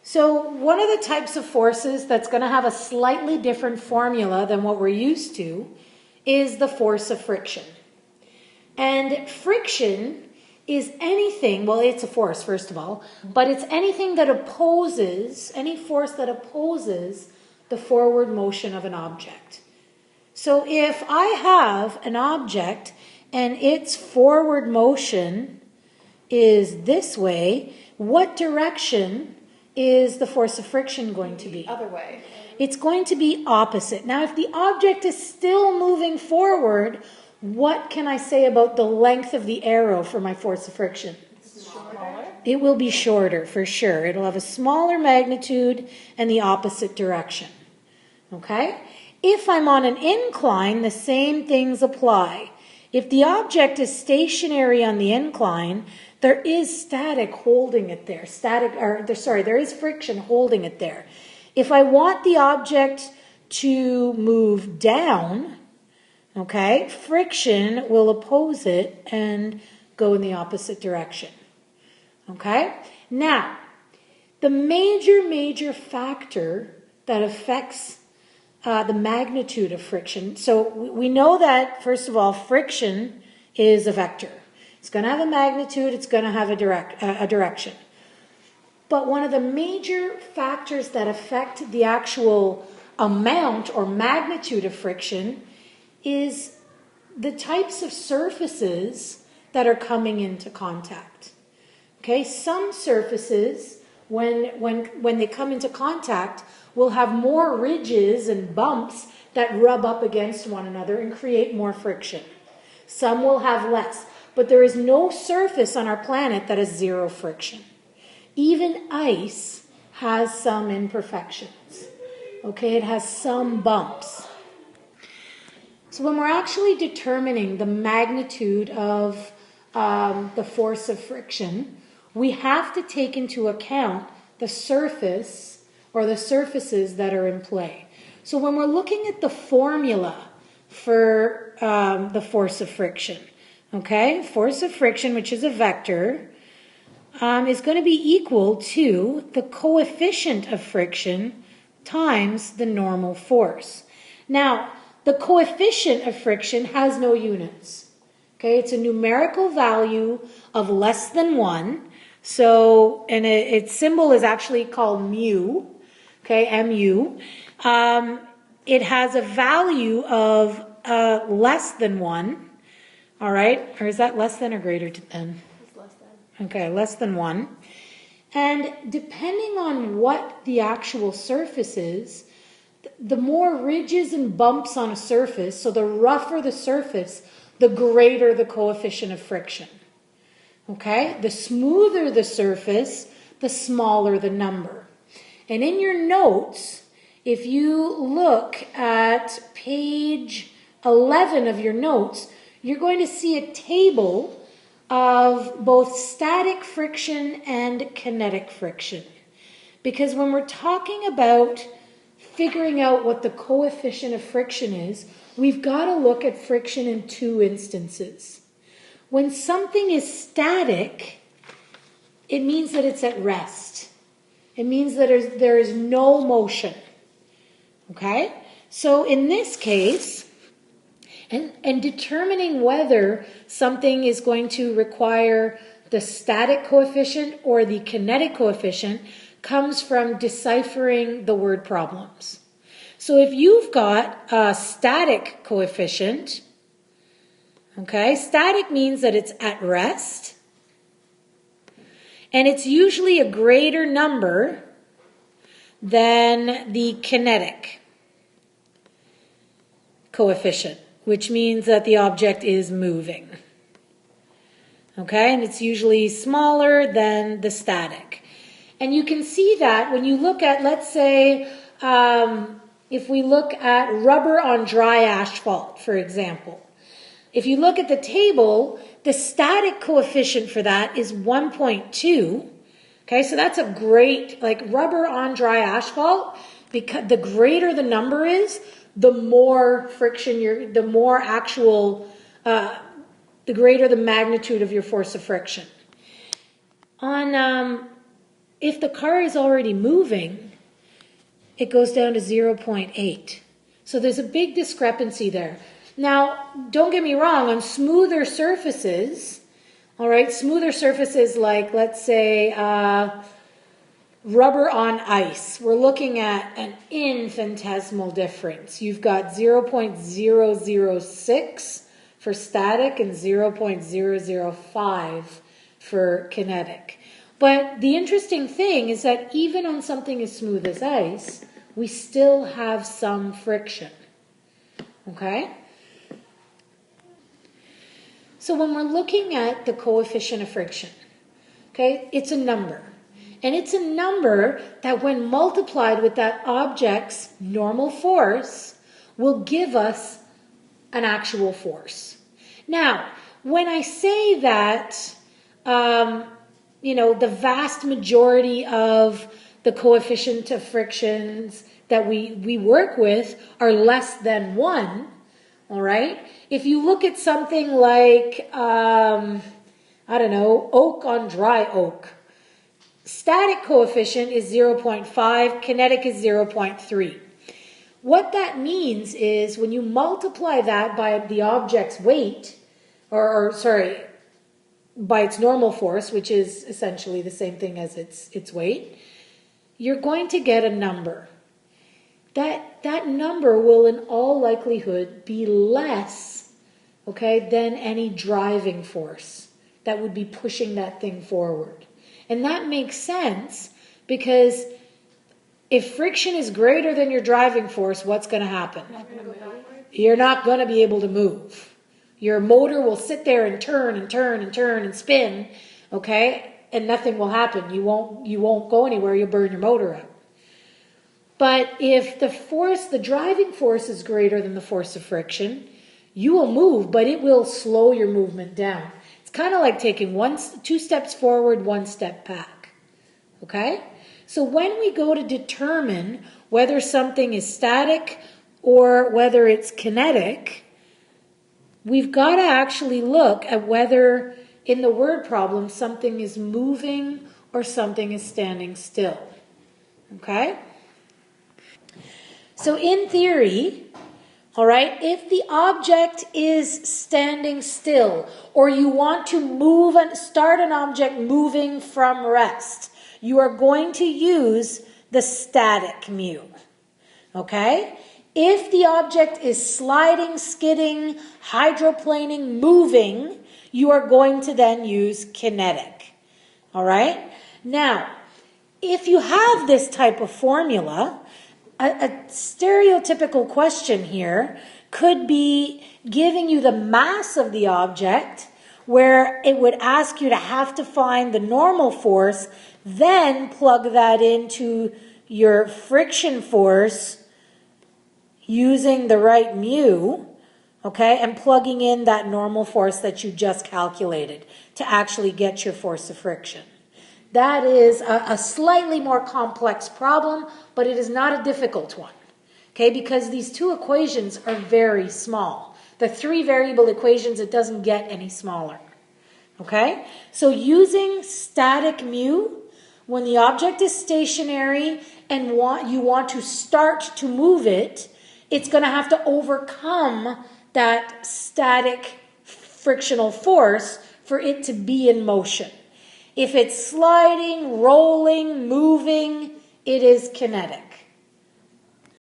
So one of the types of forces that's going to have a slightly different formula than what we're used to is the force of friction. And friction is anything, well, it's a force, first of all, but it's anything that opposes, any force that opposes the forward motion of an object. So if I have an object and its forward motion is this way, what direction is the force of friction going to be? Other way. It's going to be opposite. Now, if the object is still moving forward, what can I say about the length of the arrow for my force of friction? Smaller. It will be shorter, for sure. It'll have a smaller magnitude and the opposite direction. Okay? If I'm on an incline, the same things apply. If the object is stationary on the incline, there is static holding it there. There is friction holding it there. If I want the object to move down, okay, friction will oppose it and go in the opposite direction. Okay? Now, the major factor that affects the magnitude of friction. So we know that, first of all, friction is a vector. It's going to have a magnitude, it's going to have a direction. But one of the major factors that affect the actual amount or magnitude of friction is the types of surfaces that are coming into contact. Okay, some surfaces, when they come into contact, will have more ridges and bumps that rub up against one another and create more friction. Some will have less, but there is no surface on our planet that has zero friction. Even ice has some imperfections. Okay, it has some bumps. So when we're actually determining the magnitude of the force of friction, we have to take into account the surface or the surfaces that are in play. So when we're looking at the formula for the force of friction, okay, force of friction, which is a vector, is going to be equal to the coefficient of friction times the normal force. Now, the coefficient of friction has no units. Okay, it's a numerical value of less than 1. So, and its symbol is actually called mu. Okay, mu. It has a value of less than 1. All right, or is that less than or greater than? It's less than. Okay, less than 1. And depending on what the actual surface is, the more ridges and bumps on a surface, so the rougher the surface, the greater the coefficient of friction. Okay? The smoother the surface, the smaller the number. And in your notes, if you look at page 11 of your notes, you're going to see a table of both static friction and kinetic friction. Because when we're talking about figuring out what the coefficient of friction is, we've got to look at friction in two instances. When something is static, it means that it's at rest. It means that there is no motion. Okay? So in this case, and determining whether something is going to require the static coefficient or the kinetic coefficient comes from deciphering the word problems. So if you've got a static coefficient, okay, static means that it's at rest, and it's usually a greater number than the kinetic coefficient, which means that the object is moving. Okay, and it's usually smaller than the static. And you can see that when you look at, let's say, if we look at rubber on dry asphalt, for example. If you look at the table, the static coefficient for that is 1.2. Okay, so that's a great, like rubber on dry asphalt, because the greater the number is, the more friction, the more actual, the greater the magnitude of your force of friction. On if the car is already moving, it goes down to 0.8. So there's a big discrepancy there. Now, don't get me wrong, on smoother surfaces, all right, smoother surfaces like, let's say, rubber on ice, we're looking at an infinitesimal difference. You've got 0.006 for static and 0.005 for kinetic. But the interesting thing is that even on something as smooth as ice, we still have some friction. Okay? So when we're looking at the coefficient of friction, okay, it's a number. And it's a number that when multiplied with that object's normal force will give us an actual force. Now, when I say that, the vast majority of the coefficient of frictions that we work with are less than 1, all right? If you look at something like, oak on dry oak, static coefficient is 0.5, kinetic is 0.3. What that means is when you multiply that by the object's weight, by its normal force, which is essentially the same thing as its weight, you're going to get a number. That number will in all likelihood be less, okay, than any driving force that would be pushing that thing forward. And that makes sense because if friction is greater than your driving force, what's going to happen? You're not going to be able to move. Your motor will sit there and turn and turn and turn and spin, okay? And nothing will happen. You won't go anywhere. You'll burn your motor out. But if the driving force is greater than the force of friction, you will move, but it will slow your movement down. It's kind of like taking 2 steps forward, 1 step back. Okay? So when we go to determine whether something is static or whether it's kinetic, we've got to actually look at whether in the word problem something is moving or something is standing still. Okay? So in theory, all right, if the object is standing still or you want to move and start an object moving from rest, you are going to use the static mu. Okay? If the object is sliding, skidding, hydroplaning, moving, you are going to then use kinetic. All right? Now, if you have this type of formula, a stereotypical question here could be giving you the mass of the object, where it would ask you to have to find the normal force, then plug that into your friction force using the right mu, okay, and plugging in that normal force that you just calculated to actually get your force of friction. That is a slightly more complex problem, but it is not a difficult one, okay, because these two equations are very small. The 3 variable equations, it doesn't get any smaller, okay? So using static mu, when the object is stationary and you want to start to move it, it's going to have to overcome that static frictional force for it to be in motion. If it's sliding, rolling, moving, it is kinetic.